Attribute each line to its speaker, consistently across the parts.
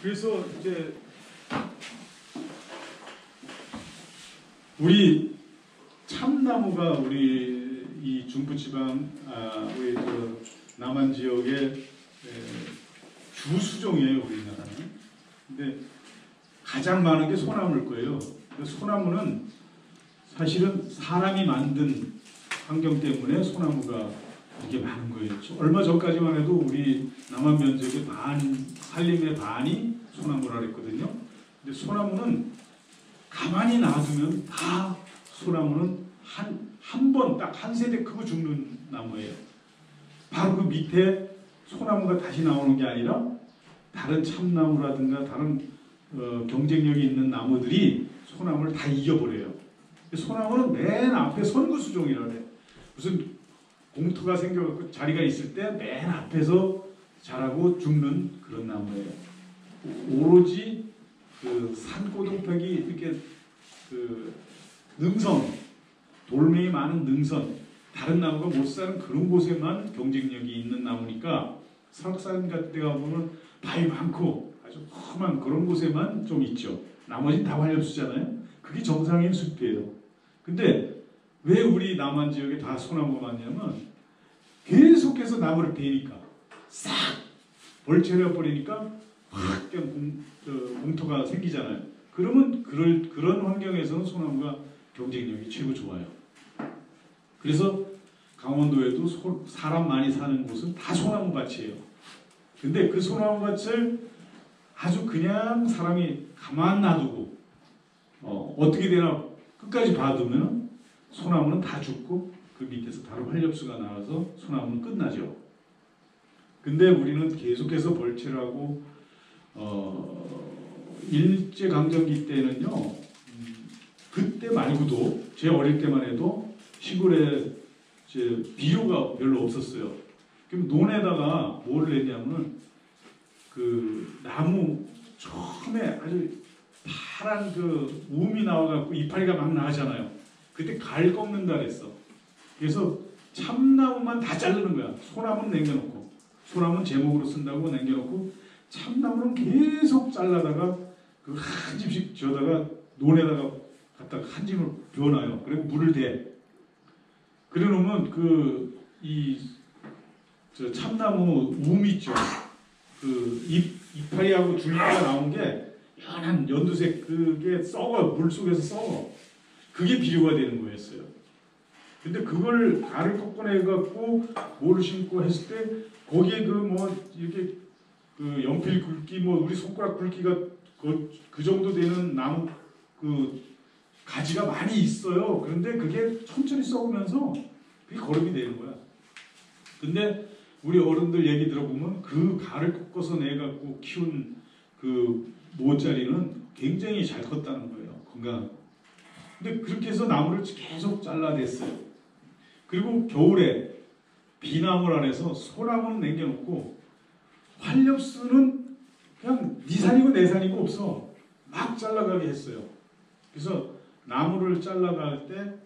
Speaker 1: 그래서 이제 우리 참나무가 우리 이 중부지방 우리 그 남한 지역의 주수종이에요, 우리나라는. 근데 가장 많은 게 소나무일 거예요. 소나무는 사실은 사람이 만든 환경 때문에 소나무가 이게 많은 거예요. 얼마 전까지만 해도 우리 남한 면적의 산림의 반이 소나무라 그랬거든요. 근데 소나무는 가만히 놔두면 다 소나무는 한 번 딱 한 세대 크고 죽는 나무예요. 바로 그 밑에 소나무가 다시 나오는 게 아니라 다른 참나무라든가 다른 경쟁력이 있는 나무들이 소나무를 다 이겨버려요. 소나무는 맨 앞에 선구수종이라 그래요. 무슨 공터가 생겨갖고 자리가 있을 때 맨 앞에서 자라고 죽는 그런 나무예요. 오로지 그 산고동팩이 이렇게 그 능선, 돌멩이 많은 능선, 다른 나무가 못 사는 그런 곳에만 경쟁력이 있는 나무니까 설악산 같은 데 가보면 바위 많고 아주 험한 그런 곳에만 좀 있죠. 나머지는 다 활엽수잖아요. 그게 정상인 숲이에요. 근데 왜 우리 남한 지역에 다 소나무가 많냐면 계속해서 나무를 베니까 싹 벌채려 버리니까 확 그냥 공터가 생기잖아요. 그러면 그런 환경에서는 소나무가 경쟁력이 최고 좋아요. 그래서 강원도에도 사람 많이 사는 곳은 다 소나무 밭이에요. 근데 그 소나무 밭을 아주 그냥 사람이 가만 놔두고 어떻게 되나 끝까지 봐두면 소나무는 다 죽고 그 밑에서 바로 활엽수가 나와서 소나무는 끝나죠. 근데 우리는 계속해서 벌채를 하고 일제강점기 때는요, 그때 말고도 제 어릴 때만 해도 시골에 이제 비료가 별로 없었어요. 그럼 논에다가 뭘 냈냐면 그 나무 처음에 아주 파란 그 움이 나와갖고 이파리가 막 나잖아요. 그때 갈 꺾는다 그랬어. 그래서 참나무만 다 자르는 거야. 소나무는 남겨놓고, 소나무는 제목으로 쓴다고 남겨놓고 참나무는 계속 잘라다가 그 한 집씩 지어다가 논에다가 갖다가 한 집을 비워놔요. 그리고 물을 대. 그래 놓으면 저 참나무 움 있죠. 그 이파리하고 줄기가 나온 게 연한 연두색 그게 썩어. 물 속에서 썩어. 그게 비료가 되는 거였어요. 근데 그걸 알을 꺾어내갖고 뭐를 심고 했을 때 거기에 그 뭐 이렇게 그 연필 굵기 뭐 우리 손가락 굵기가 그 정도 되는 나무 그 가지가 많이 있어요. 그런데 그게 천천히 썩으면서 그게 거름이 되는 거야. 근데 우리 어른들 얘기 들어보면 그 가를 꺾어서 내갖고 키운 그 모짜리는 굉장히 잘 컸다는 거예요. 건강. 근데 그렇게 해서 나무를 계속 잘라냈어요. 그리고 겨울에 비나물 안에서 소나무는 남겨놓고 활엽수는 그냥 네 산이고 내 산이고 없어. 막 잘라가게 했어요. 그래서 나무를 잘라갈 때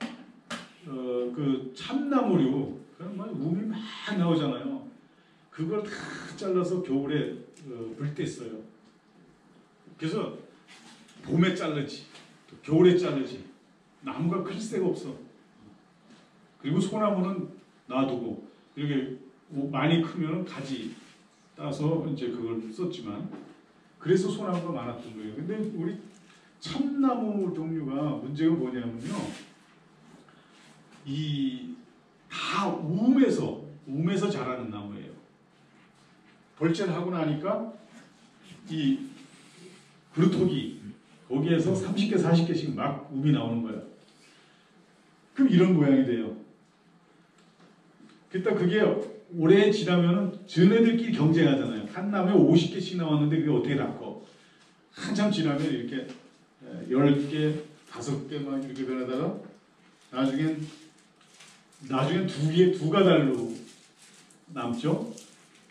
Speaker 1: 그 참나무류 그런 막 움이 막 나오잖아요. 그걸 다 잘라서 겨울에 불 때 써요. 그래서 봄에 자르지, 또 겨울에 자르지. 나무가 클 새가 없어. 그리고 소나무는 놔두고 이렇게 많이 크면 가지 따서 이제 그걸 썼지만 그래서 소나무가 많았던 거예요. 근데 우리 참나무 종류가 문제가 뭐냐면요, 이 다 움에서 자라는 나무예요. 벌채를 하고 나니까 이 그루터기 거기에서 30개 40개씩 막 움이 나오는 거야. 그럼 이런 모양이 돼요. 그때 그게 오래 지나면은 쟤네들끼리 경쟁하잖아요. 한 나무에 50개씩 나왔는데 그게 어떻게 다 커? 한참 지나면 이렇게 10개, 5개 막 이렇게 변하다가 나중엔 두 가달로 남죠.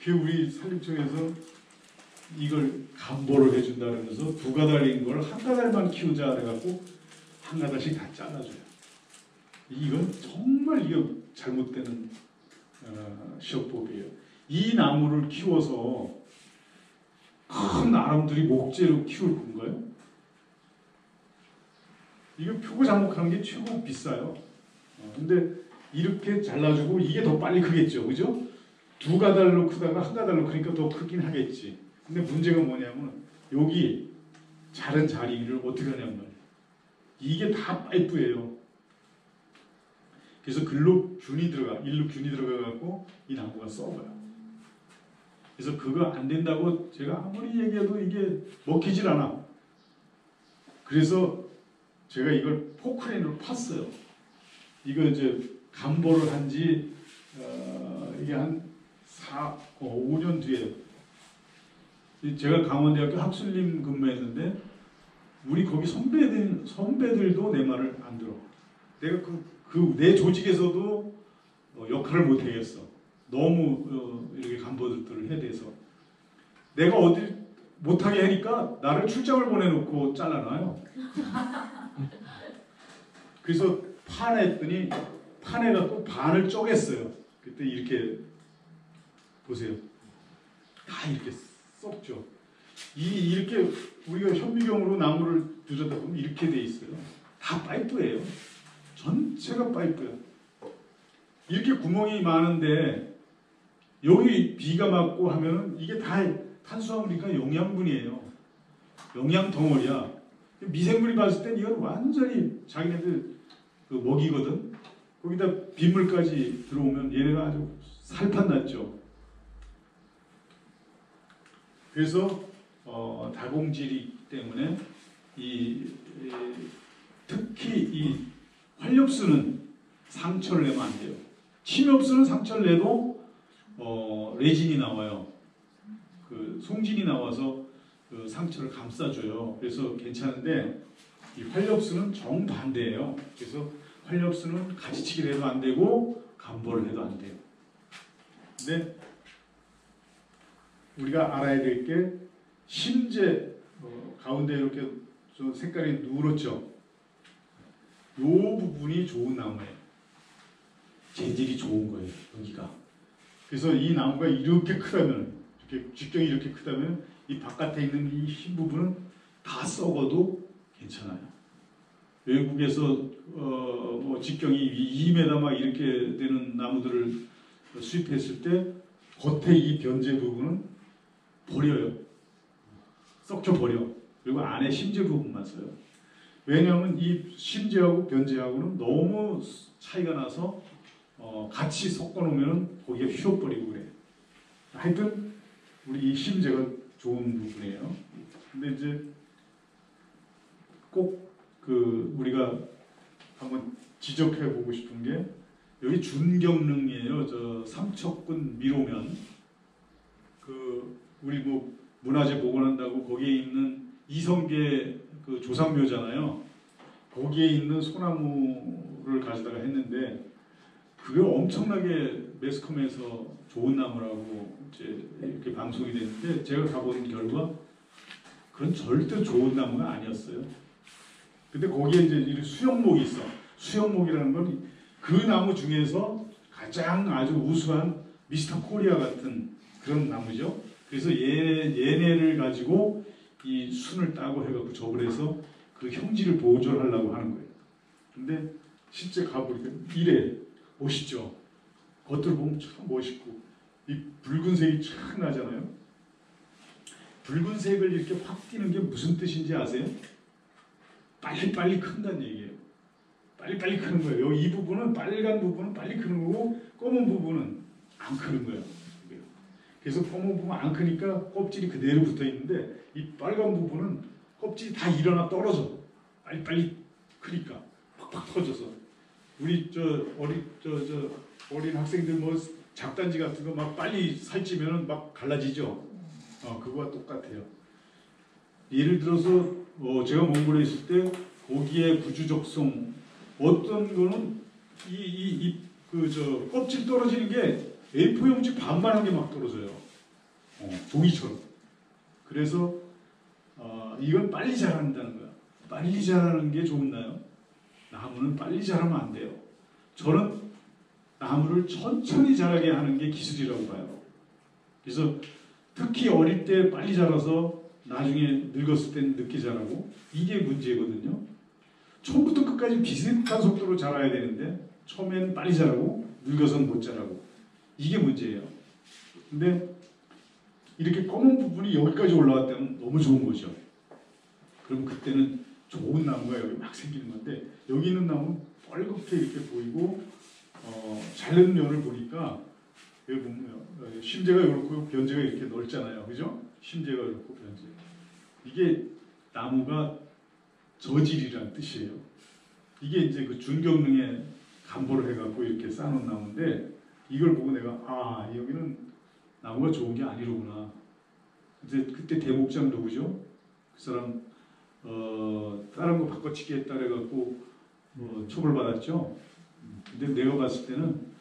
Speaker 1: 그 우리 산림청에서 이걸 감보를 해준다 그러면서 두 가달인 걸 한 가달만 키우자 그래갖고 한 가달씩 다 잘라줘요. 이건 정말 이거 잘못되는 시업법이에요. 이 나무를 키워서 큰 아람들이 목재로 키울 건가요? 이거 표고 장목하는 게 최고 비싸요. 근데 이렇게 잘라주고 이게 더 빨리 크겠죠, 그죠? 두 가달로 크다가 한 가달로 크니까 더 크긴 하겠지. 근데 문제가 뭐냐면 여기 자른 자리를 어떻게 하냐면 이게 다 파이프예요. 그래서 일로 균이 들어가 갖고 이 나무가 썩어요. 그래서 그거 안 된다고 제가 아무리 얘기해도 이게 먹히질 않아. 그래서 제가 이걸 포크레인으로 팠어요. 이거 이제 감보를 한지 이게 한 5년 뒤에 제가 강원대학교 학술림 근무했는데 우리 거기 선배들도 내 말을 안 들어. 내가 내 조직에서도 역할을 못 하겠어. 너무 이렇게 간부들을 해대서 내가 어디 못하게 하니까 나를 출장을 보내놓고 잘라놔요. 그래서 파냈더니 파내가 또 반을 쪼갰어요. 그때 이렇게 보세요. 다 이렇게 썩죠. 이렇게 우리가 현미경으로 나무를 들여다보면 이렇게 돼 있어요. 다 파이프예요. 전체가 파이프예요. 이렇게 구멍이 많은데 여기 비가 맞고 하면은 이게 다 탄수화물이니까 영양분이에요. 영양 덩어리야. 미생물이 봤을 땐 이건 완전히 자기네들 그 먹이거든. 거기다 빗물까지 들어오면 얘네가 아주 살판 났죠. 그래서 다공질이기 때문에 특히 이 활엽수는 상처를 내면 안 돼요. 침엽수는 상처를 내도 레진이 나와요. 그 송진이 나와서 그 상처를 감싸줘요. 그래서 괜찮은데 이 활엽수는 정반대예요. 그래서 활엽수는 가지치기를 해도 안 되고 감보를 해도 안 돼요. 근데 우리가 알아야 될 게 심재 가운데 이렇게 좀 색깔이 누렇죠. 이 부분이 좋은 나무예요. 재질이 좋은 거예요. 여기가. 그래서 이 나무가 이렇게 크다면, 이렇게 직경이 이렇게 크다면 이 바깥에 있는 이 흰 부분은 다 썩어도 괜찮아요. 외국에서 뭐 직경이 2m 막 이렇게 되는 나무들을 수입했을 때 겉에 이 변재 부분은 버려요. 썩혀 버려. 그리고 안에 심재 부분만 써요. 왜냐하면 이 심재하고 변재하고는 너무 차이가 나서 같이 섞어놓으면 거기에 휘어버리고 그래. 하여튼 우리 이 심재가 좋은 부분이에요. 근데 이제 꼭 우리가 한번 지적해 보고 싶은 게 여기 준경릉이에요. 저 삼척군 미로면 우리 뭐 문화재 복원한다고 거기에 있는 이성계 그 조상묘잖아요. 거기에 있는 소나무를 가져다가 했는데 그게 엄청나게 매스컴에서 좋은 나무라고 이제 이렇게 방송이 됐는데 제가 가본 결과 그건 절대 좋은 나무가 아니었어요. 근데 거기에 이제 수영목이 있어. 수영목이라는 건 그 나무 중에서 가장 아주 우수한 미스터 코리아 같은 그런 나무죠. 그래서 얘네를 가지고 이 순을 따고 해갖고 접을 해서 그 형질을 보존하려고 하는 거예요. 근데 실제 가보니까 이래 멋있죠. 겉으로 보면 참 멋있고 이 붉은색이 참 나잖아요. 붉은색을 이렇게 확 띄는 게 무슨 뜻인지 아세요? 빨리빨리 큰다는 얘기예요. 빨리빨리 크는 거예요. 여기 이 부분은 빨간 부분은 빨리 크는 거고 검은 부분은 안 크는 거예요. 그래서 검은 부분 안 크니까 껍질이 그대로 붙어 있는데 이 빨간 부분은 껍질이 다 일어나 떨어져. 빨리빨리 크니까 팍팍 터져서 우리 어린 학생들 뭐 작단지 같은 거 막 빨리 살찌면은 막 갈라지죠. 그거와 똑같아요. 예를 들어서 제가 몽골에 있을 때 거기에 구주적송 어떤 거는 껍질 떨어지는 게 A4 용지 반만한 게 막 떨어져요. 종이처럼. 그래서 이건 빨리 자란다는 거야. 빨리 자라는 게 좋나요? 나무는 빨리 자라면 안 돼요. 저는 나무를 천천히 자라게 하는 게 기술이라고 봐요. 그래서 특히 어릴 때 빨리 자라서 나중에 늙었을 때는 늦게 자라고, 이게 문제거든요. 처음부터 끝까지 비슷한 속도로 자라야 되는데 처음에는 빨리 자라고 늙어서는 못 자라고, 이게 문제예요. 근데 이렇게 검은 부분이 여기까지 올라왔다면 너무 좋은 거죠. 그럼 그때는 좋은 나무가 여기 막 생기는 건데, 여기 있는 나무는 뻘겋게 이렇게 보이고 잘 되는 면을 보니까 여기 보면 심재가 이렇고 변재가 이렇게 넓잖아요. 그죠? 심재가 이렇고 변재. 이게 나무가 저질이라는 뜻이에요. 이게 이제 그 준경릉에 간보를 해갖고 이렇게 쌓아놓은 나무인데, 이걸 보고 내가 여기는 나무가 좋은 게 아니로구나. 이제 그때 대목장 누구죠? 그 사람 다른 거 바꿔치기 했다 그래갖고 처벌받았죠. 근데 내가 봤을 때는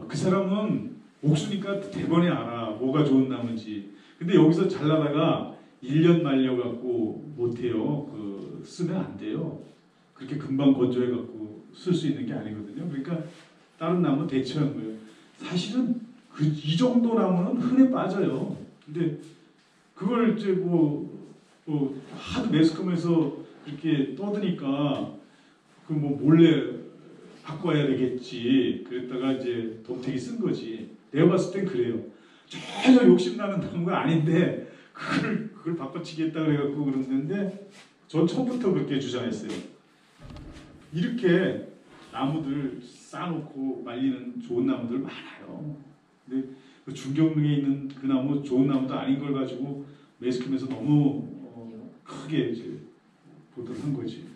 Speaker 1: 그 사람은 옥수니까 대번에 알아, 뭐가 좋은 나무인지. 근데 여기서 잘나다가 1년 말려갖고 못해요. 쓰면 안 돼요. 그렇게 금방 건조해갖고 쓸 수 있는 게 아니거든요. 그러니까 다른 나무 대처한 거예요. 사실은 이 정도 나무는 흔해 빠져요. 근데 그걸 이제 하도 매스컴에서 이렇게 떠드니까 몰래 바꿔야 되겠지. 그랬다가 이제 덤택이 쓴 거지. 내가 봤을 땐 그래요. 전혀 욕심나는 나무가 아닌데 그걸 바꿔치기 했다 그래갖고 그러는데, 전 처음부터 그렇게 주장했어요. 이렇게 나무들 쌓아놓고 말리는 좋은 나무들 많아요. 근데 그 준경릉에 있는 그 나무 좋은 나무도 아닌 걸 가지고 매스컴에서 너무 크게 이제 보도를 한 거지.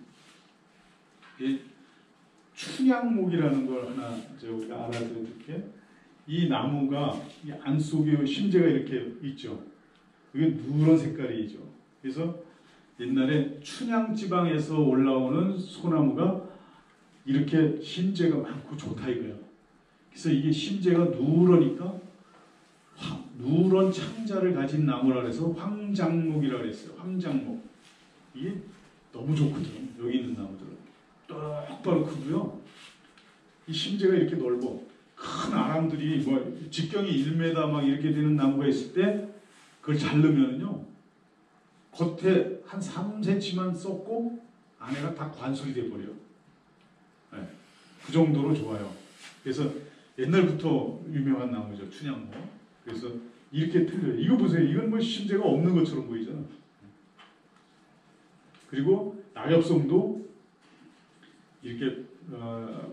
Speaker 1: 춘향목이라는 걸 하나 우리가 알아둬야 될 게, 이 나무가 이 안 속에 심재가 이렇게 있죠. 이게 누런 색깔이죠. 그래서 옛날에 춘향 지방에서 올라오는 소나무가 이렇게 심재가 많고 좋다 이거야. 그래서 이게 심재가 누러니까 누런 창자를 가진 나무라 그래서 황장목이라고 그랬어요. 황장목. 이게 너무 좋거든요. 여기 있는 나무들은 똑바로 크고요. 이 심재가 이렇게 넓어. 큰 아람들이 직경이 1m 막 이렇게 되는 나무가 있을 때 그걸 자르면요, 겉에 한 3cm만 썩고 안에가 다 관술이 돼버려. 네, 그 정도로 좋아요. 그래서 옛날부터 유명한 나무죠, 춘향목. 그래서 이렇게 틀려요. 이거 보세요. 이건 심재가 없는 것처럼 보이잖아. 그리고 낙엽송도 이렇게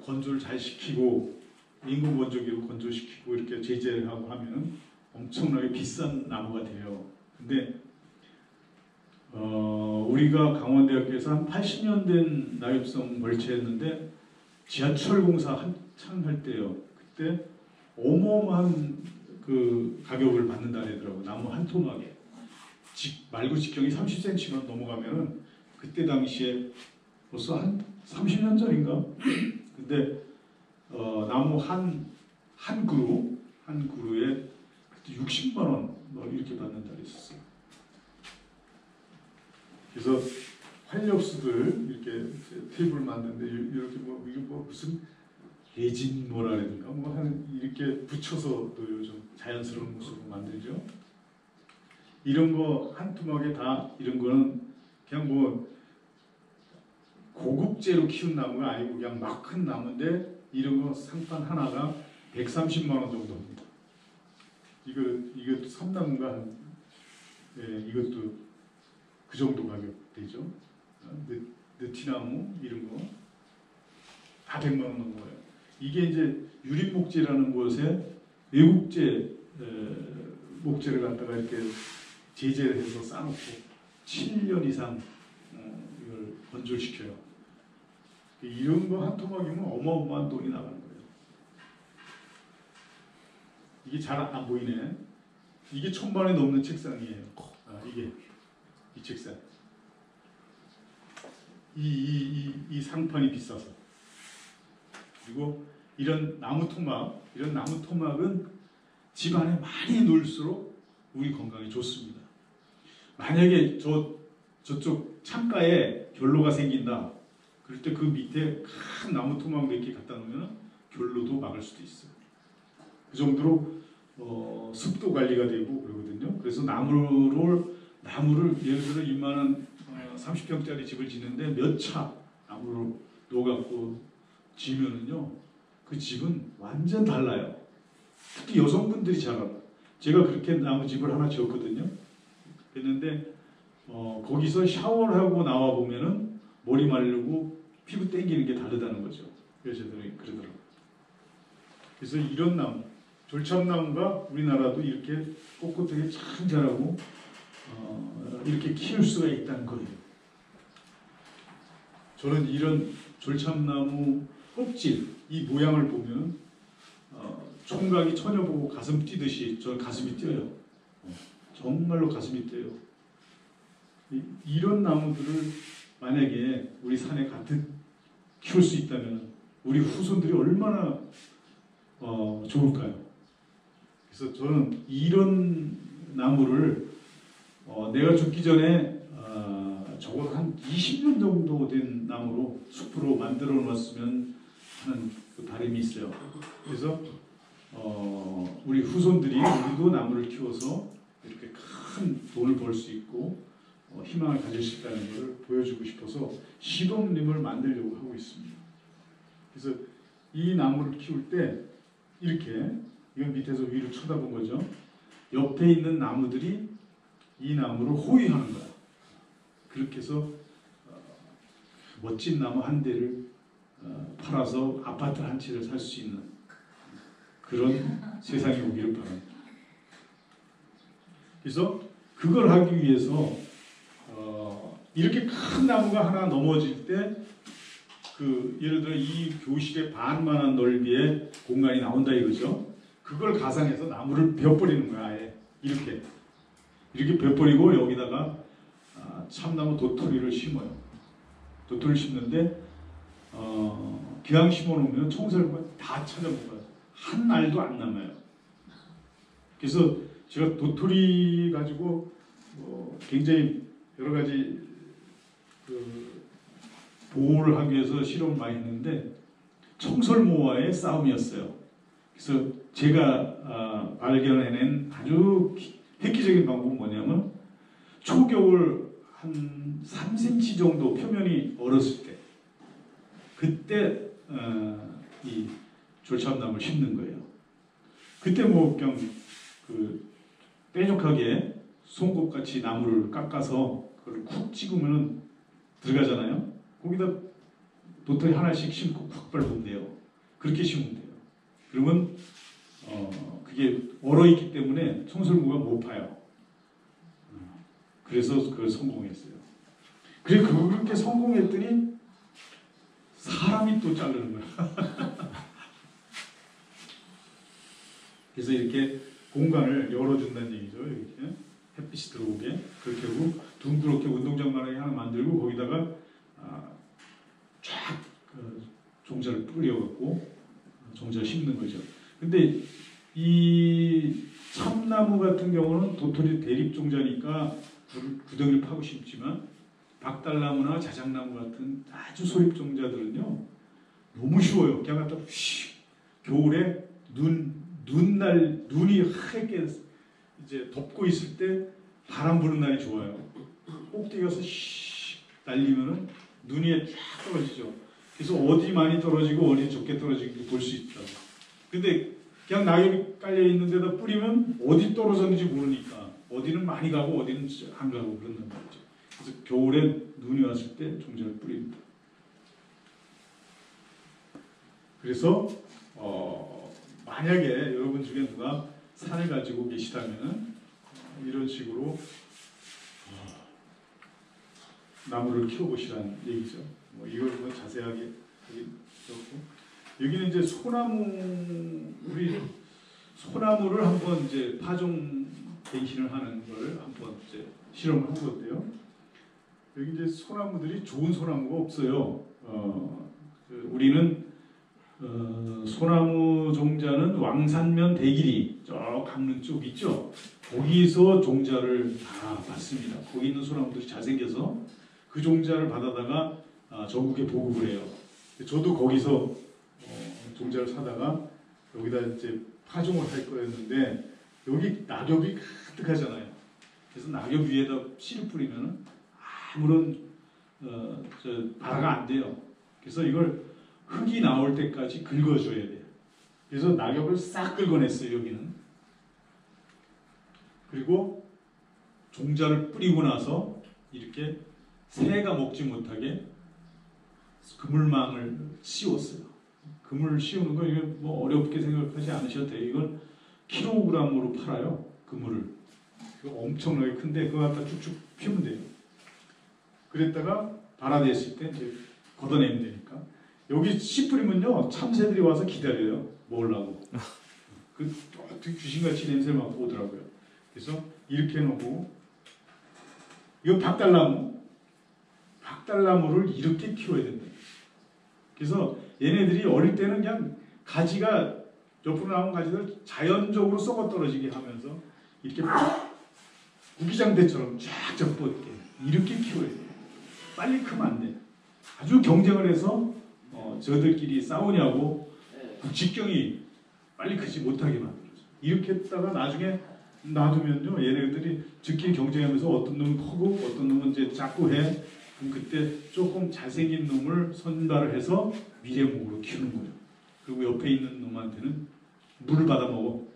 Speaker 1: 건조를 잘 시키고 인공 건조기로 건조시키고 이렇게 제재를 하고 하면 엄청나게 비싼 나무가 돼요. 근데 우리가 강원대학교에서 한 80년 된 낙엽송 벌채했는데 지하철 공사 한참 할 때요. 그때 어마어마한 그 가격을 받는다 하더라고. 나무 한 토막에. 말고 직경이 30cm만 넘어가면은, 그때 당시에 벌써 한 30년 전인가? 근데 나무 한 그루에 60만 원 이렇게 받는 달이 있었어요. 그래서 활력수들 이렇게 테이블 만드는데 이렇게 이게 무슨 예진모라든가 하는 이렇게 붙여서도 요즘 자연스러운 모습으로 만들죠. 이런 거 한 토막에 다 이런 거는 그냥 고급재로 키운 나무가 아니고 그냥 막 큰 나무인데, 이런 거 상판 하나가 130만 원 정도 합니다. 이것도 삼나무가 이것도 그 정도 가격 되죠. 느티나무 이런 거 다 100만 원 넘어요. 이게 이제 유림목재라는 곳에 외국재 목재를 갖다가 이렇게 제재를 해서 쌓아놓고 7년 이상 이걸 건조시켜요. 이런 거 한 토막이면 어마어마한 돈이 나가는 거예요. 이게 잘 안 보이네. 이게 1000만 원이 넘는 책상이에요. 이게 이 책상. 이 상판이 비싸서. 그리고 이런 나무 토막은 집 안에 많이 놓을수록 우리 건강에 좋습니다. 만약에 저쪽 창가에 결로가 생긴다. 그럴 때 그 밑에 큰 나무 토막 몇 개 갖다 놓으면 결로도 막을 수도 있어요. 그 정도로 습도 관리가 되고 그러거든요. 있거든요. 그래서 나무를 예를 들어 이만한 30평짜리 집을 짓는데 몇 차 나무로 놓아갖고 지면은요, 그 집은 완전 달라요. 특히 여성분들이 잘 알아요. 제가 그렇게 나무 집을 하나 지었거든요. 그랬는데 거기서 샤워를 하고 나와 보면은 머리 마르고 피부 땡기는 게 다르다는 거죠. 여자들이 그러더라고요. 그래서 이런 나무, 졸참나무가 우리나라도 이렇게 꼿꼿하게 참 자라고 이렇게 키울 수가 있다는 거예요. 저는 이런 졸참나무 껍질, 이 모양을 보면 총각이 처녀 보고 가슴 뛰듯이 저 가슴이 뛰어요. 정말로 가슴이 뛰어요. 이런 나무들을 만약에 우리 산에 가득 키울 수 있다면 우리 후손들이 얼마나 좋을까요? 그래서 저는 이런 나무를 내가 죽기 전에 적어도 한 20년 정도 된 나무로 숲으로 만들어 놨으면 하는 그 바람이 있어요. 그래서 우리 후손들이 우리도 나무를 키워서 이렇게 큰 돈을 벌 수 있고 희망을 가질 수 있다는 것을 보여주고 싶어서 시도님을 만들려고 하고 있습니다. 그래서 이 나무를 키울 때 이렇게, 이건 밑에서 위로 쳐다본 거죠. 옆에 있는 나무들이 이 나무를 호위하는 거야. 그렇게 해서 멋진 나무 한 대를 팔아서 아파트 한 채를 살 수 있는 그런 세상이 오기를 바랍니다. 그래서 그걸 하기 위해서 이렇게 큰 나무가 하나 넘어질 때 예를 들어 이 교실의 반만한 넓이의 공간이 나온다 이거죠. 그걸 가상해서 나무를 베어버리는 거야. 아예 이렇게 베어버리고 여기다가 참나무 도토리를 심어요. 도토리를 심는데 그냥 심어놓으면 청설모가 다 찾아먹어요. 한 알도 안 남아요. 그래서 제가 도토리 가지고 굉장히 여러 가지 보호를 하기 위해서 실험을 많이 했는데 청설모와의 싸움이었어요. 그래서 제가 발견해낸 아주 획기적인 방법은 뭐냐면 초겨울 한 3cm 정도 표면이 얼었을 때 그때 이 졸참나무를 심는 거예요. 그때 뭐 그냥 빼족하게 송곳같이 나무를 깎아서 그걸 쿡 찍으면 들어가잖아요. 거기다 도토리 하나씩 심고 쿡 밟으면 돼요. 그렇게 심으면 돼요. 그러면 그게 얼어있기 때문에 청설모가 못 파요. 그래서 그걸 성공했어요. 그리고 그렇게 성공했더니 사람이 또 자르는 거야. 그래서 이렇게 공간을 열어준다는 얘기죠. 이렇게 햇빛이 들어오게 그렇게 하고 둥그렇게 운동장만하게 하나 만들고 거기다가 쫙 종자를 뿌려갖고 종자를 심는 거죠. 근데 이 참나무 같은 경우는 도토리 대립 종자니까 구덩이를 파고 심지만 박달나무나 자작나무 같은 아주 소립 종자들은요 너무 쉬워요. 그냥 갖다 겨울에 눈이 하얗게 이제 덮고 있을 때 바람 부는 날이 좋아요. 꼭대기 가서 날리면은 눈이 쫙 떨어지죠. 그래서 어디 많이 떨어지고 어디 적게 떨어지고 볼 수 있다. 근데 그냥 낙엽이 깔려 있는 데다 뿌리면 어디 떨어졌는지 모르니까 어디는 많이 가고 어디는 안 가고 그런단 말이죠. 그래서 겨울에 눈이 왔을 때 종자를 뿌립니다. 그래서 만약에 여러분 중에 누가 산을 가지고 계시다면은 이런 식으로 나무를 키워보시라는 얘기죠. 뭐 이걸 뭐 자세하게 여기 적고 여기는 이제 우리 소나무를 한번 이제 파종 갱신을 하는 걸 한번 이제 실험을 한 건데요. 여기 이제 소나무들이 좋은 소나무가 없어요. 우리는 소나무 종자는 왕산면 대길이 저 강릉 쪽 있죠. 거기서 종자를 다 받습니다. 거기 있는 소나무들이 잘생겨서 그 종자를 받아다가 전국에 보급을 해요. 저도 거기서 종자를 사다가 여기다 이제 파종을 할 거였는데 여기 낙엽이 가득하잖아요. 그래서 낙엽 위에다 씨를 뿌리면은 아무런 발화가 안 돼요. 그래서 이걸 흙이 나올 때까지 긁어줘야 돼요. 그래서 낙엽을 싹 긁어냈어요, 여기는. 그리고 종자를 뿌리고 나서 이렇게 새가 먹지 못하게 그물망을 씌웠어요. 그물 씌우는 거 이거 뭐 어렵게 생각하지 않으셔도 돼요. 이건 킬로그램으로 팔아요. 그물을. 이거 엄청나게 큰데 그거 갖다 쭉쭉 피우면 돼요. 그랬다가 발화됐을 때 이제 걷어내면 되니까. 여기 씨 뿌리면요 참새들이 와서 기다려요. 먹으려고. 그 귀신같이 냄새 맡고 오더라고요. 그래서 이렇게 해놓고 이거 박달나무를 이렇게 키워야 된다. 그래서 얘네들이 어릴 때는 그냥 가지가 옆으로 나온 가지를 자연적으로 썩어 떨어지게 하면서 이렇게 구기장대처럼 쫙쫙 뻗게 이렇게 키워야 돼요. 빨리 크면 안 돼. 아주 경쟁을 해서 저들끼리 싸우냐고 직경이 빨리 크지 못하게 만들어져. 이렇게 했다가 나중에 놔두면요 얘네들이 저끼리 경쟁하면서 어떤 놈은 크고 어떤 놈은 이제 작고 해. 그럼 그때 조금 잘생긴 놈을 선발을 해서 미래목으로 키우는 거예요. 그리고 옆에 있는 놈한테는 물을 받아 먹어.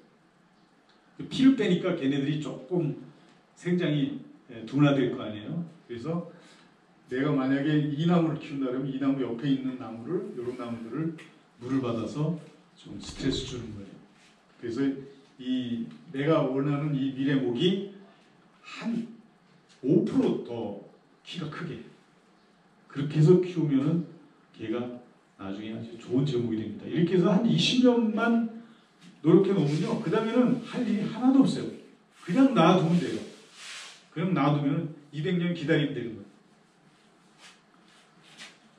Speaker 1: 피를 빼니까 걔네들이 조금 생장이 둔화될 거 아니에요. 그래서 내가 만약에 이 나무를 키운다 그러면 이 나무 옆에 있는 나무를, 이런 나무들을 물을 받아서 좀 스트레스 주는 거예요. 그래서 이 내가 원하는 이 미래목이 한 5% 더 키가 크게 그렇게 해서 키우면은 걔가 나중에 아주 좋은 제목이 됩니다. 이렇게 해서 한 20년만 노력해 놓으면요 그 다음에는 할 일이 하나도 없어요. 그냥 놔두면 돼요. 그냥 놔두면 200년 기다리면 되는 거예요.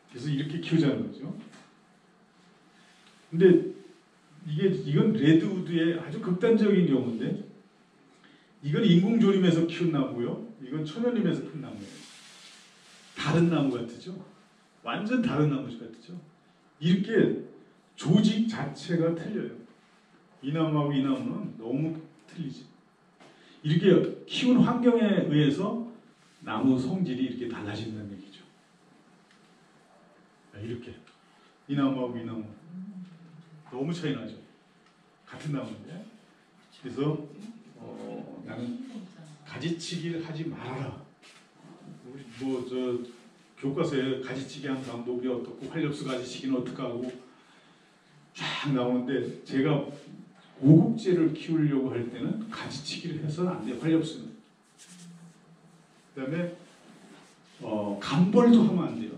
Speaker 1: 그래서 이렇게 키우자는 거죠. 근데 이건 레드우드의 아주 극단적인 경우인데 이건 인공조림에서 키운 나무고요. 이건 천연림에서 큰 나무예요. 다른 나무 같죠? 완전 다른 나무 같죠? 이렇게 조직 자체가 틀려요. 이 나무하고 이 나무는 너무 틀리지. 이렇게 키운 환경에 의해서 나무 성질이 이렇게 달라진다는 얘기죠. 이렇게 이 나무하고 이 나무 너무 차이 나죠. 같은 나무인데. 그래서 나는 가지치기를 하지 말아라. 우리 교과서에 가지치기 하는 방법이 어떻고 활엽수 가지치기는 어떻게 하고 쫙 나오는데 제가 고급재를 키우려고 할 때는 가지치기를 해서는 안 돼요. 활엽수는. 그 다음에 간벌도 하면 안 돼요.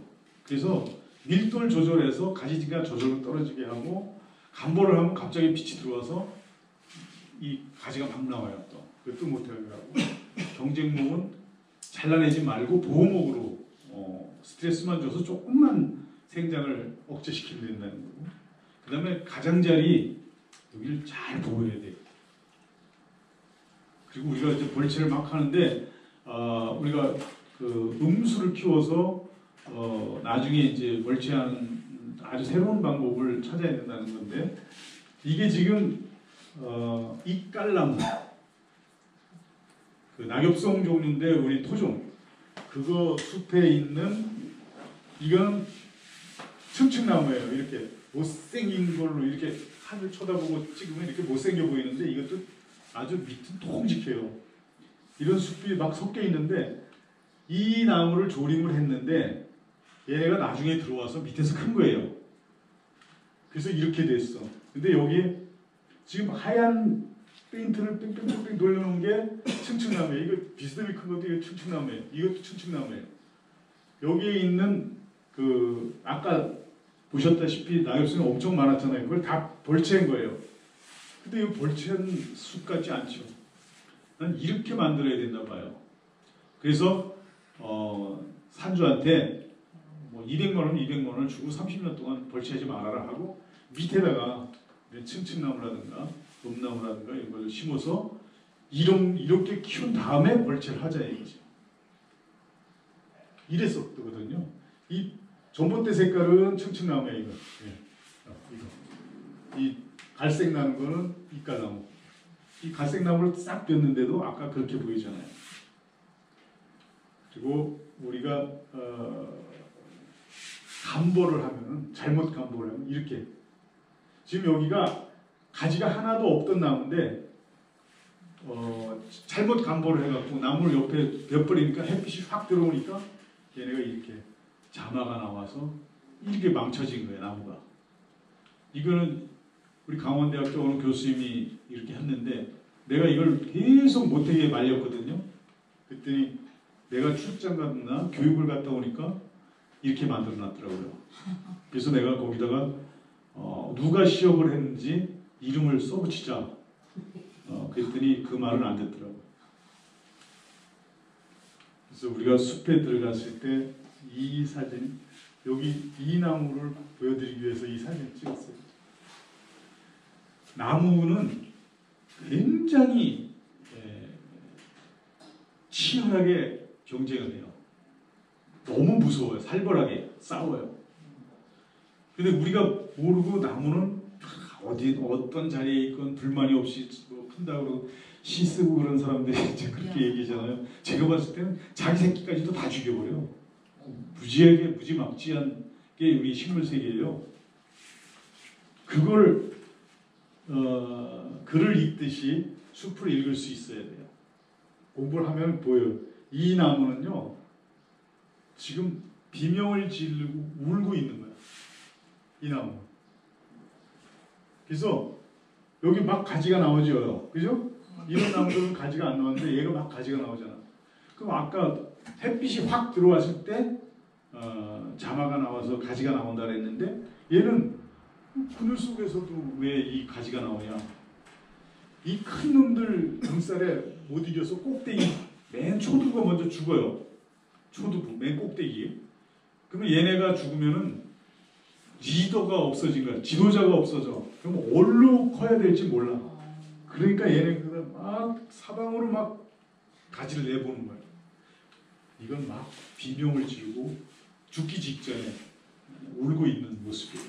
Speaker 1: 그래서 밀도를 조절해서 가지치기가 저절로 떨어지게 하고 간벌을 하면 갑자기 빛이 들어와서 이 가지가 막 나와요. 또 그것도 못하게 하고 경쟁목은 잘라내지 말고 보호목으로 스트레스만 줘서 조금만 생장을 억제시키면 된다는 거고 그 다음에 가장자리 여기를 잘 보호해야 돼요. 그리고 우리가 이제 벌채를 막 하는데 우리가 그 음수를 키워서 나중에 이제 벌채하는 아주 새로운 방법을 찾아야 된다는 건데 이게 지금 이깔나무 그 낙엽송 종류인데 우리 토종 그거 숲에 있는 이건 층층나무예요. 이렇게 못생긴 걸로 이렇게 하늘 쳐다보고 찍으면 이렇게 못생겨 보이는데 이것도 아주 밑은 통직해요. 이런 숲이 막 섞여 있는데 이 나무를 조림을 했는데 얘네가 나중에 들어와서 밑에서 큰 거예요. 그래서 이렇게 됐어. 근데 여기 지금 하얀 페인트를 뺑뺑뺑뺑 돌려놓은 게 층층나무예요. 이거 비스듬히 큰 것도 이거 층층나무예요. 이것도 층층나무예요. 여기에 있는 그 아까 보셨다시피 낙엽수는 엄청 많았잖아요. 그걸 다 벌채인 거예요. 근데 이 벌채는 숲 같지 않죠. 난 이렇게 만들어야 된다 봐요. 그래서 산주한테 뭐 200만 원을 주고 30년 동안 벌채하지 말아라 하고 밑에다가 층층나무라든가 높나무라든가 이런 걸 심어서 이렇게 키운 다음에 벌채를 하자 이거죠. 이랬었거든요. 이 전봇대 색깔은 층층나무예요. 이거. 예. 이거. 이 갈색 나는 거는 이깔나무. 이 갈색나무를 싹 폈는데도 아까 그렇게 보이잖아요. 그리고 우리가 감보를 하면은, 잘못 감보를 하면 이렇게, 지금 여기가 가지가 하나도 없던 나무인데 잘못 감보를 해갖고 나무를 옆에 벼버리니까 햇빛이 확 들어오니까 얘네가 이렇게 자마가 나와서 이렇게 망쳐진 거예요, 나무가. 이거는 우리 강원대학교 어느 교수님이 이렇게 했는데 내가 이걸 계속 못하게 말렸거든요. 그랬더니 내가 출장 갔나 교육을 갔다 오니까 이렇게 만들어 놨더라고요. 그래서 내가 거기다가 누가 시험을 했는지 이름을 써붙이자. 그랬더니 그 말은 안 듣더라고요. 그래서 우리가 숲에 들어갔을 때 이 사진, 여기 이 나무를 보여드리기 위해서 이 사진을 찍었어요. 나무는 굉장히 치열하게 경쟁을 해요. 너무 무서워요. 살벌하게 싸워요. 근데 우리가 모르고 나무는 어떤 자리에 있건 불만이 없이 큰다고 시 쓰고 그런 사람들이 이제 그렇게 얘기하잖아요. 제가 봤을 때는 자기 새끼까지도 다 죽여버려. 무지하게 무지막지한 게 우리 식물 세계예요. 그걸 글을 읽듯이 숲을 읽을 수 있어야 돼요. 공부를 하면 보여요. 이 나무는요, 지금 비명을 지르고 울고 있는 거야. 이 나무. 그래서 여기 막 가지가 나오죠. 그죠? 이런 나무들은 가지가 안 나오는데 얘가 막 가지가 나오잖아. 그럼 아까 햇빛이 확 들어왔을 때 자마가 나와서 가지가 나온다 그랬는데 얘는 그늘 속에서도 왜 이 가지가 나오냐. 이 큰 놈들 등살에 못 이겨서 꼭대기 맨 초두가 먼저 죽어요. 초두부 맨 꼭대기. 그러면 얘네가 죽으면은 리더가 없어진 거야. 지도자가 없어져. 그럼 어디로 커야 될지 몰라. 그러니까 얘네가 막 사방으로 막 가지를 내보는 거야. 이건 막 비명을 지르고 죽기 직전에 울고 있는 모습이에요.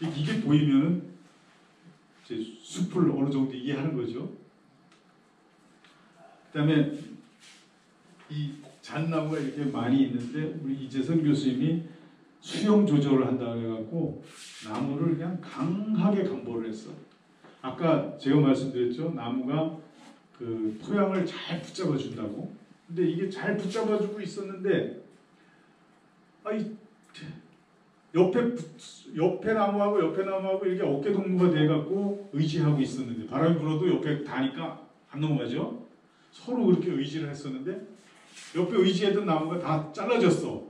Speaker 1: 이게 보이면은 이제 숲을 어느 정도 이해하는 거죠. 그다음에 이 잣나무가 이렇게 많이 있는데 우리 이재선 교수님이 수영 조절을 한다고 해갖고 나무를 그냥 강하게 감보를 했어. 아까 제가 말씀드렸죠. 나무가 그 토양을 잘 붙잡아 준다고. 근데 이게 잘 붙잡아 주고 있었는데 옆에 나무하고 이렇게 어깨 동무가 돼갖고 의지하고 있었는데 바람이 불어도 옆에 다니까 안 넘어가죠. 서로 그렇게 의지를 했었는데 옆에 의지했던 나무가 다 잘라졌어.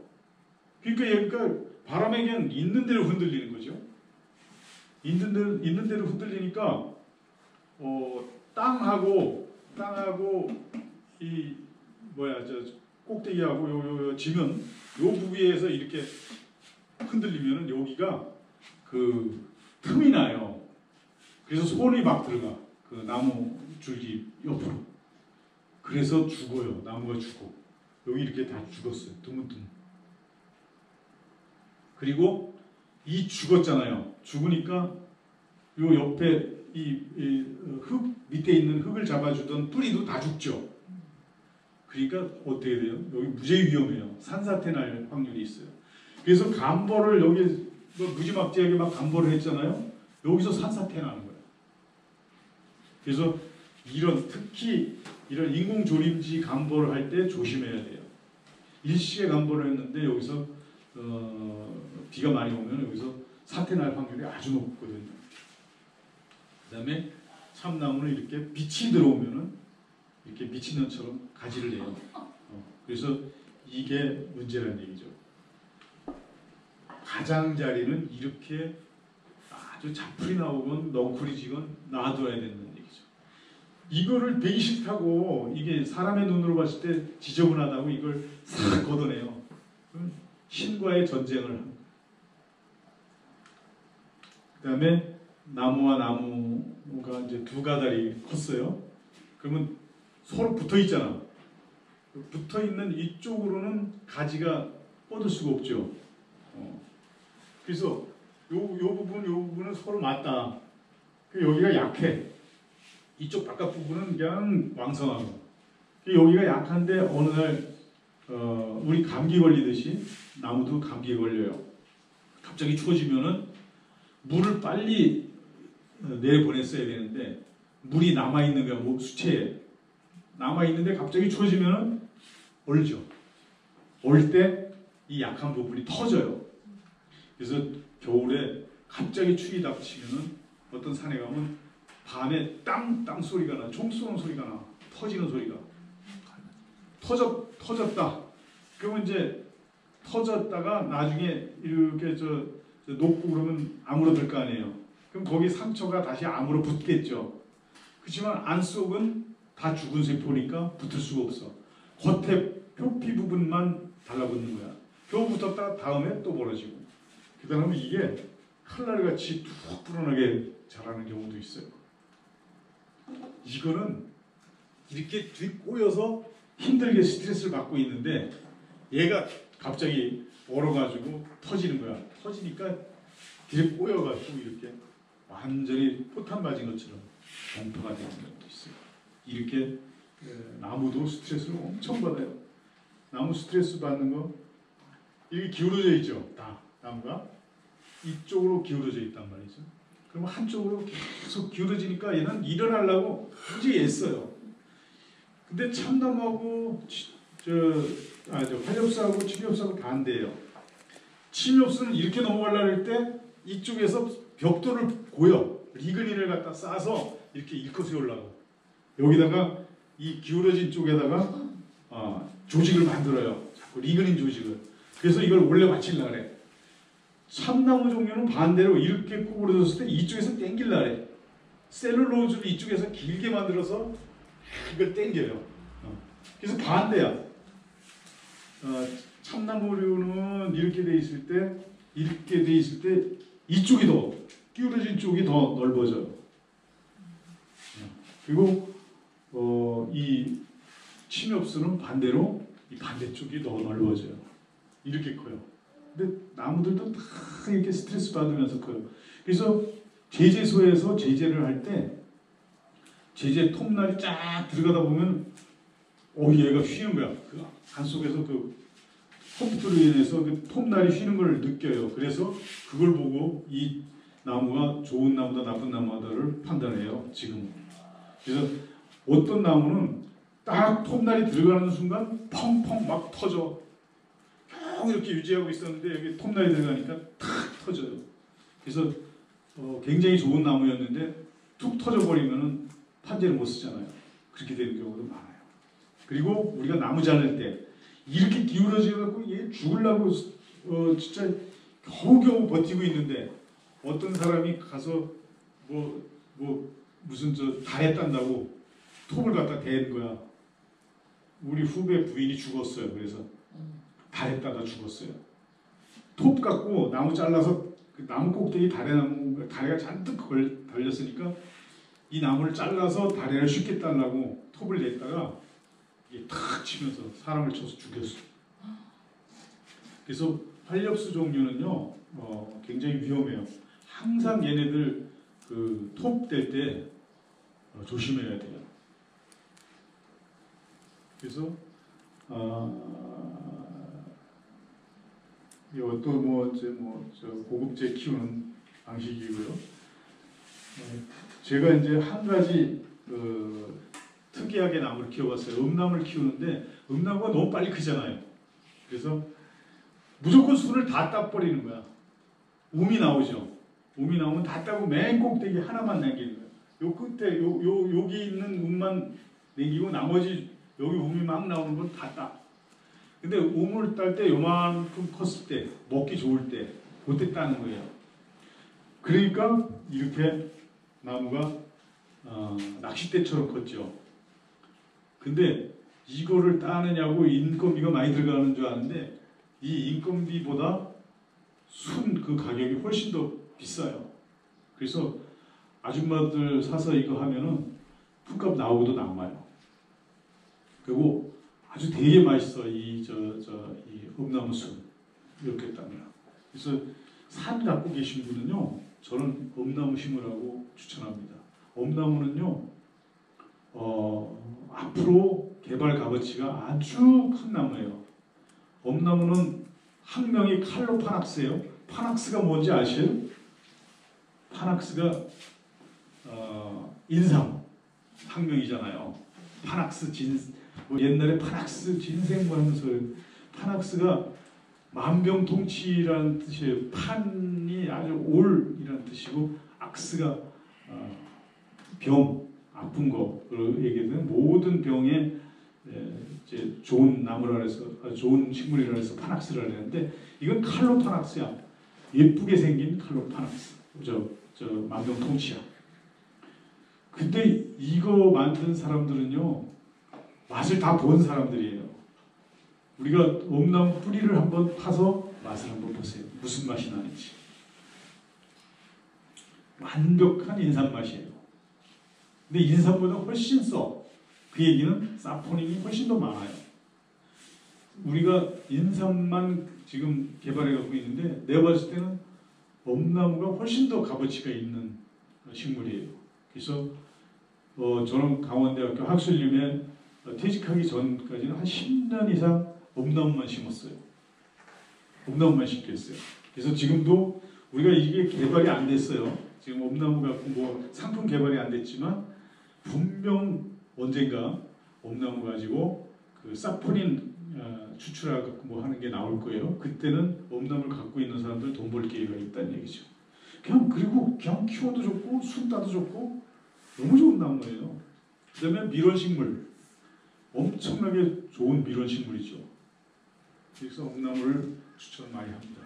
Speaker 1: 그러니까 얘가 바람에 그냥 있는 대로 흔들리는 거죠. 있는 대로 흔들리니까 땅하고 이 꼭대기하고 요 지면 요 부위에서 이렇게 흔들리면은 여기가 그 틈이 나요. 그래서 손이 막 들어가. 그 나무 줄기 옆으로. 그래서 죽어요. 나무가 죽어. 여기 이렇게 다 죽었어요. 드문드문. 그리고 이 죽었잖아요. 죽으니까 요 옆에 이 흙 밑에 있는 흙을 잡아주던 뿌리도 다 죽죠. 그러니까 어떻게 돼요? 여기 무지하게 위험해요. 산사태 날 확률이 있어요. 그래서 감보를 여기 무지막지하게 막 감보를 했잖아요. 여기서 산사태 나는 거예요. 그래서 특히 이런 인공조림지 감보를 할 때 조심해야 돼요. 일시에 감보를 했는데 여기서 비가 많이 오면 여기서 사태 날 확률이 아주 높거든요. 그 다음에 참나무는 이렇게 빛이 들어오면은 이렇게 미친년처럼 가지를 내요. 그래서 이게 문제라는 얘기죠. 가장자리는 이렇게 아주 잡풀이 나오건 넝쿨이 지건 놔둬야 된다는 얘기죠. 이거를 배기 싫다고 이게 사람의 눈으로 봤을 때 지저분하다고 이걸 싹 걷어내요. 신과의 전쟁을 합니다. 그 다음에 나무와 나무가 이제 두 가닥이 컸어요. 그러면 서로 붙어 있잖아. 붙어 있는 이쪽으로는 가지가 뻗을 수가 없죠. 그래서 요 부분은 서로 맞다. 여기가 약해. 이쪽 바깥 부분은 그냥 왕성하고 여기가 약한데 어느 날 우리 감기 걸리듯이 나무도 감기에 걸려요. 갑자기 추워지면은 물을 빨리 내보냈어야 되는데 물이 남아있는 거야. 뭐 수채에 남아있는데 갑자기 추워지면은 얼죠. 얼 때 이 약한 부분이 터져요. 그래서 겨울에 갑자기 추위 닥치면은 어떤 산에 가면 밤에 땅 소리가 나, 총 쏘는 소리가 나, 터지는 소리가 터졌다. 그러면 이제 터졌다가 나중에 이렇게 녹고 그러면 아물어들 거 아니에요. 그럼 거기 상처가 다시 아물어 붙겠죠. 그렇지만 안속은 다 죽은 세포니까 붙을 수가 없어. 겉에 표피 부분만 달라붙는 거야. 겨우 붙었다가 다음에 또 벌어지고. 그 다음에 이게 칼날같이 툭 불어나게 자라는 경우도 있어요. 이거는 이렇게 뒤 꼬여서 힘들게 스트레스를 받고 있는데 얘가 갑자기 얼어가지고 터지는 거야. 터지니까 뒤에 꼬여가지고 이렇게 완전히 포탄 맞은 것처럼 병파가 되는 경우도 있어요. 이렇게 나무도 스트레스를 엄청 받아요. 나무 스트레스 받는 거 이게 기울어져 있죠. 다 나무가 이쪽으로 기울어져 있단 말이죠. 그럼 한쪽으로 계속 기울어지니까 얘는 일어나려고 굉장히 애써요. 근데 참나무하고 화엽수하고 침엽수하고 반대예요. 침엽수는 이렇게 넘어가려고 할 때 이쪽에서 벽돌을 고여 리그닌을 갖다 싸서 이렇게 일컷 세우려고 여기다가 이 기울어진 쪽에다가 조직을 만들어요. 자꾸 리그닌 조직을. 그래서 이걸 원래 받치려고 그래. 참나무 종류는 반대로 이렇게 구부러졌을 때 이쪽에서 당기려고 그래. 셀룰로즈를 이쪽에서 길게 만들어서 이걸 당겨요. 그래서 반대야. 참나무류는 이렇게 돼 있을 때 이쪽이 더 기울어진 쪽이 더 넓어져요. 그리고 이 침엽수는 반대로 이 반대쪽이 더 넓어져요. 이렇게 커요. 근데 나무들도 다 이렇게 스트레스 받으면서 커요. 그래서 제재소에서 제재를 할 때 제재 톱날이 쫙 들어가다 보면 얘가 휘는 거야. 그 안속에서 그 펌프로 인해서 그 톱날이 휘는 걸 느껴요. 그래서 그걸 보고 이 나무가 좋은 나무다 나쁜 나무다를 판단해요. 지금은. 그래서 어떤 나무는 딱 톱날이 들어가는 순간 펑펑 막 터져. 쭉 이렇게 유지하고 있었는데 여기 톱날이 들어가니까 탁 터져요. 그래서 굉장히 좋은 나무였는데 툭 터져버리면은 판재를 못 쓰잖아요. 그렇게 되는 경우도 많아요. 그리고 우리가 나무 자를 때 이렇게 기울어져갖고 얘 죽으려고 진짜 겨우겨우 버티고 있는데 어떤 사람이 가서 무슨 달에 딴다고 톱을 갖다 대는 거야. 우리 후배 부인이 죽었어요. 그래서 달에 따다 죽었어요. 톱 갖고 나무 잘라서 그 나무 꼭대기 다래가 잔뜩 달렸으니까 이 나무를 잘라서 다래를 쉽게 따려고 톱을 냈다가 이게 탁 치면서 사람을 쳐서 죽였어요. 그래서 활엽수 종류는요 굉장히 위험해요. 항상 얘네들 그 톱 뗄 때 조심해야 돼요. 그래서 이것도 고급제 키우는 방식이고요. 제가 이제 한 가지 특이하게 나무를 키워봤어요. 음나무를 키우는데 음나무가 너무 빨리 크잖아요. 그래서 무조건 순을 다 따버리는 거야. 움이 나오죠. 움이 나오면 다 따고 맨 꼭대기 하나만 남기는 거야. 요 끝에 여기 있는 움만 남기고 나머지 여기 움이 막 나오는 건 다 따. 근데 우물 딸 때 요만큼 컸을 때 먹기 좋을 때 그때 따는 거예요. 그러니까 이렇게 나무가 낚싯대처럼 컸죠. 근데 이거를 따느냐고 인건비가 많이 들어가는 줄 아는데 이 인건비보다 순 그 가격이 훨씬 더 비싸요. 그래서 아줌마들 사서 이거 하면은 품값 나오고도 남아요. 그리고 아주 되게 맛있어. 이 엄나무순 이렇게 따면. 그래서 산 갖고 계신 분은요, 저는 엄나무 심으라고 추천합니다. 엄나무는요, 앞으로 개발 값어치가 아주 큰 나무예요. 엄나무는 학명이 칼로파낙스예요. 파낙스가 뭔지 아세요? 파낙스가 인삼 학명이잖아요. 파낙스 뭐 옛날에 파낙스 진생 뭐 하면서 파낙스가 만병통치라는 뜻이에요. 판이 아주 올이라는 뜻이고 악스가 병, 아픈 거를 얘기하는 모든 병에 이제 좋은 나무라 해서 좋은 식물이라 해서 파낙스라 하는데 이건 칼로파낙스야. 예쁘게 생긴 칼로파낙스. 저 만병통치약. 근데 이거 만든 사람들은요 맛을 다 본 사람들이에요. 우리가 엄나무 뿌리를 한번 파서 맛을 한번 보세요. 무슨 맛이 나는지. 완벽한 인삼 맛이에요. 근데 인삼보다 훨씬 써. 그 얘기는 사포닌이 훨씬 더 많아요. 우리가 인삼만 지금 개발해 갖고 있는데 내가 봤을 때는 엄나무가 훨씬 더 값어치가 있는 식물이에요. 그래서 저는 강원대학교 학술림에 퇴직하기 전까지는 한 10년 이상 엄나무만 심었어요. 엄나무만 심겠어요. 그래서 지금도 우리가 이게 개발이 안 됐어요. 지금 엄나무 갖고 뭐 상품 개발이 안 됐지만 분명 언젠가 엄나무 가지고 그 사포닌 추출하고 뭐 하는 게 나올 거예요. 그때는 엄나무를 갖고 있는 사람들 돈 벌 기회가 있다는 얘기죠. 그리고 그냥 키워도 좋고 술 따도 좋고 너무 좋은 나무예요. 그 다음에 밀원식물. 엄청나게 좋은 밀원식물이죠. 그래서 엄나무를 추천 많이 합니다.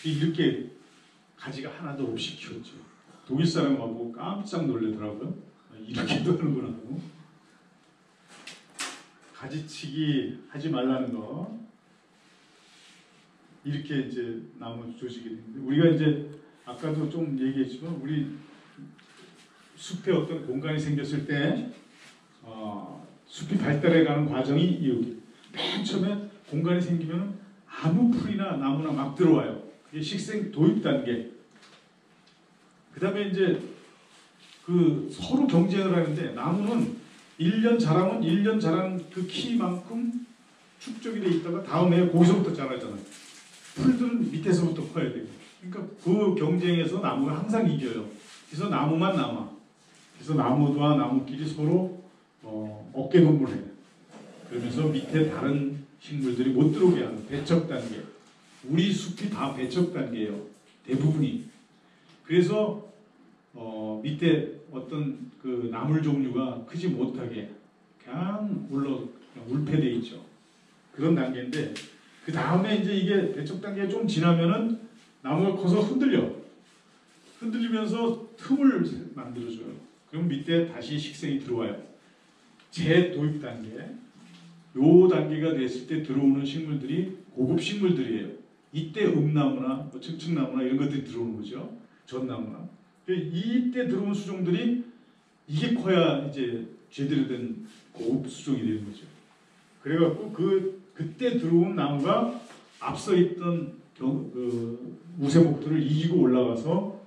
Speaker 1: 이렇게 가지가 하나도 없이 키웠죠. 독일 사람 와보고 깜짝 놀라더라고요. 이렇게도 하는구나 하고. 가지치기 하지 말라는 거. 이렇게 이제 나무 조직이 되는데 우리가 이제 아까도 좀 얘기했지만 우리 숲에 어떤 공간이 생겼을 때 숲이 발달해가는 과정이 이렇게 맨 처음에 공간이 생기면 아무 풀이나 나무나 막 들어와요. 그게 식생 도입 단계. 그 다음에 이제 그 서로 경쟁을 하는데 나무는 1년 자라면 1년 자란 그 키만큼 축적이 돼 있다가 다음에 거기서부터 자라잖아요. 풀들은 밑에서부터 커야 되고. 그러니까 그 경쟁에서 나무가 항상 이겨요. 그래서 나무만 남아. 그래서 나무와 나무끼리 서로 어깨동무를 해요. 그러면서 밑에 다른 식물들이 못 들어오게 하는 배척 단계. 우리 숲이 다 배척 단계예요. 대부분이. 그래서 밑에 어떤 그 나물 종류가 크지 못하게 그냥 울패돼 있죠. 그런 단계인데 그 다음에 이제 이게 배척 단계가 좀 지나면은 나무가 커서 흔들리면서 틈을 만들어줘요. 그럼 밑에 다시 식생이 들어와요. 재도입 단계. 요 단계가 됐을 때 들어오는 식물들이 고급 식물들이에요. 이때 음나무나 뭐 측측나무나 이런 것들이 들어오는 거죠. 전나무나. 이때 들어온 수종들이 이게 커야 이제 제대로 된 고급 수종이 되는 거죠. 그래갖고 그때 들어온 나무가 앞서 있던 우세목들을 이기고 올라가서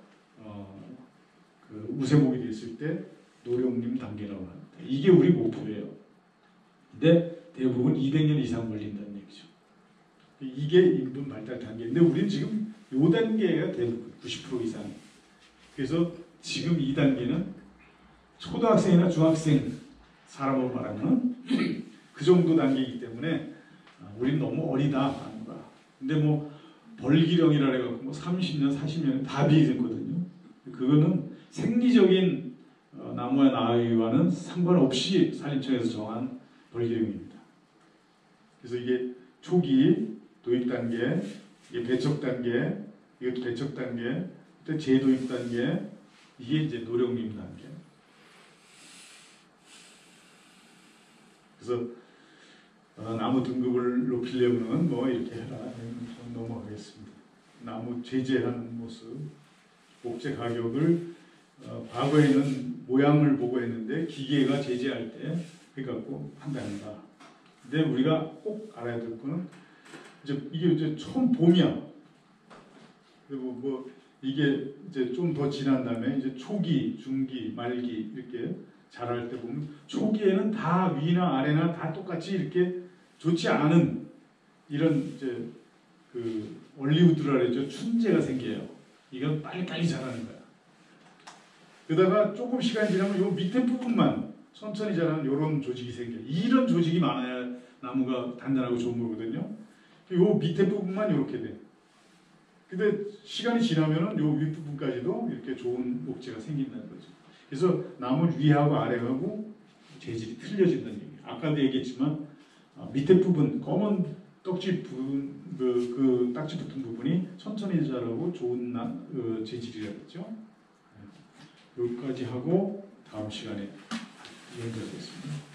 Speaker 1: 그 우세목이 됐을 때 노령림 단계라고 합니다. 이게 우리 목표예요. 근데 대부분 200년 이상 걸린다는 얘기죠. 이게 인분 발달 단계인데 우리는 지금 요 단계가 대부분 90% 이상. 그래서 지금 2단계는 초등학생이나 중학생 사람으로 말하면 그 정도 단계이기 때문에 우리는 너무 어리다 하는 거야. 근데 뭐 벌기령이라 해갖고 뭐 30년, 40년 답이 됐거든요. 그거는 생리적인 나무와 나이와는 상관없이 산림청에서 정한 벌기령입니다. 그래서 이게 초기 도입 단계, 이게 배척 단계, 이것도 배척 단계, 또 재도입 단계, 이게 이제 노령림 단계. 그래서 나무 등급을 높이려면 뭐 이렇게 해라. 좀 넘어가겠습니다. 나무 제재하는 모습, 목재 가격을 과거에는 모양을 보고 했는데 기계가 제재할 때 해갖고 판단한다. 근데 우리가 꼭 알아야 될 거는 이게 이제 처음 봄이야. 그리고 뭐 이게 이제 좀 더 지난 다음에 이제 초기, 중기, 말기 이렇게 자랄 때 보면 초기에는 다 위나 아래나 다 똑같이 이렇게 좋지 않은 이런 이제 그 올리우드라 그러죠. 춘재가 생겨요. 이건 빨리빨리 자라는 거야. 그러다가 조금 시간이 지나면 요 밑에 부분만 천천히 자라는 이런 조직이 생겨요. 이런 조직이 많아야 나무가 단단하고 좋은 거거든요. 요 밑에 부분만 이렇게 돼. 근데 시간이 지나면은 요 윗부분까지도 이렇게 좋은 목재가 생긴다는 거죠. 그래서 나무 위하고 아래하고 재질이 틀려진다는 얘기예요. 아까도 얘기했지만 밑에 부분 검은 떡지 부분 그 딱지 붙은 부분이 천천히 자라고 좋은 재질이라 그랬죠. 여기까지 하고 다음 시간에 이어가겠습니다.